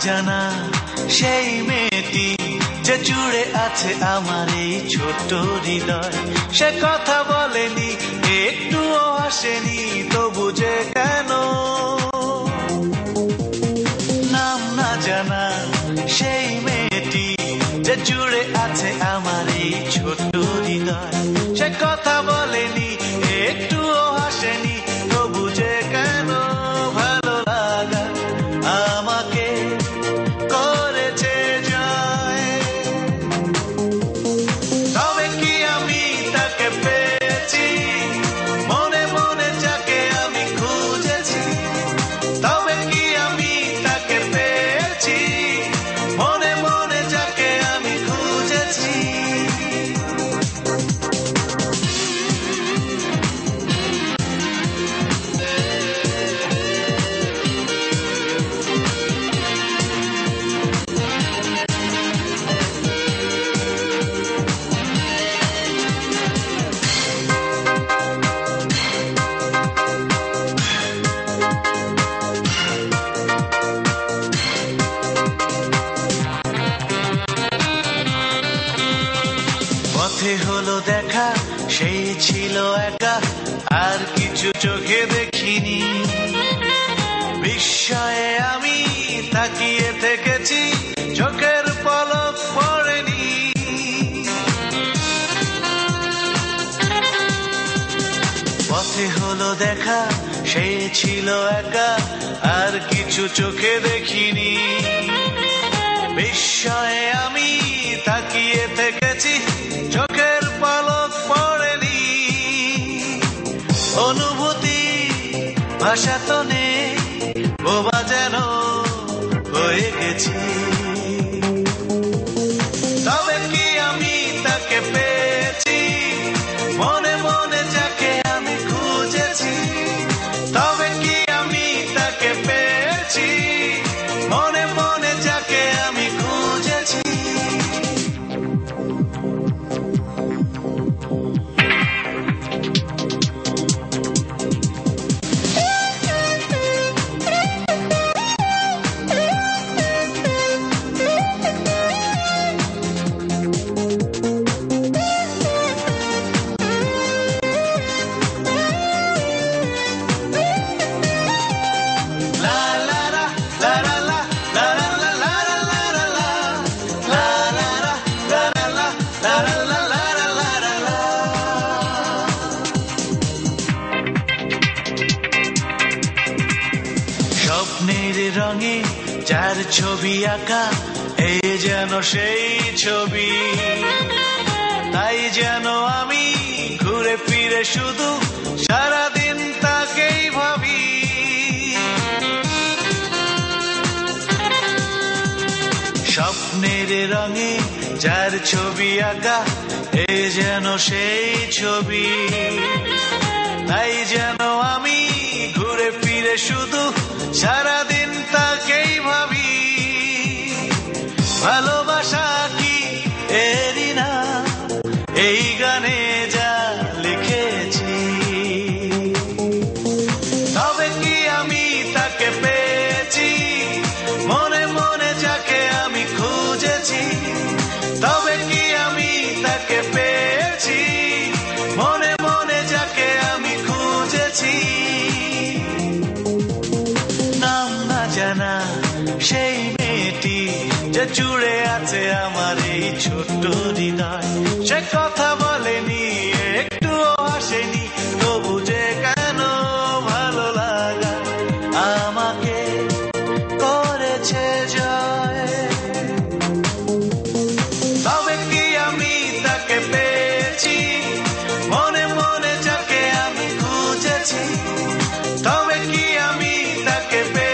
জানা সেই মেয়েটি যে জুড়ে আছে আমার এই ছোট্ট হৃদয়, সে কথা বলেনি, একটুও হাসেনি, তবু যে কেন নাম না জানা সেই মেয়েটি যে জুড়ে আছে আমার এই ছোট্ট হৃদয়, সে কথা বলেনি, একটুও হাসেনি, তবু যে কেন ভালো লাগা আমাকে করেছে জয়। তবে কি আমি তাকে পেয়েছি, মনে মনে যাকে আমি খুঁজেছি, তবে কি আমি তাকে পেয়েছি, মনে মনে যাকে আমি খুঁজেছি। পথে হলো দেখা, সেই ছিল একা, আর কিছু চোখে দেখিনি, বিস্ময়ে আমি তাকিয়ে থেকেছি, চোখের পলক পড়েনি। পথে হলো দেখা, সেই ছিল একা, আর কিছু চোখে দেখিনি, বিস্ময়ে আমি তাকিয়ে থেকেছি, চোখের পলক পড়েনি। অনুভূতি ভাষা তো নেই, বোবা যেন হয়ে গেছি। তবে কি আমি তাকে পেয়েছি, মনে মনে যাকে আমি খুঁজেছি, তবে কি আমি তাকে পেয়েছি, মনে মনে যাকে আমি খুঁজেছি। স্বপ্নের রঙে যার ছবি আঁকা, এই যেন সেই ছবি, তাই যেন আমি ঘুরে ফিরে শুধু সারাদিন তাকেই ভাবি। স্বপ্নের রঙে যার ছবি আঁকা, এই যেন সেই ছবি, তাই যেন আমি ঘুরে ফিরে শুধু সারাদিন তাকেই ভাবি। ভালোবাসা কি এরই না, এই গানে যা লিখেছি। তবে কি আমি তাকে পেয়েছি, মনে মনে যাকে আমি খুঁজেছি, তবে কি আমি তাকে পেয়েছি, মনে মনে যাকে আমি খুঁজেছি। নাম না জানা সেই মেয়েটি যে জুড়ে আছে আমার এই ছোট্ট হৃদয়, সে কথা বলেনি, একটুও হাসেনি, তবু যে কেন ভালো লাগা আমাকে করেছে জয়। তবে কি আমি তাকে পেয়ে কেঁপে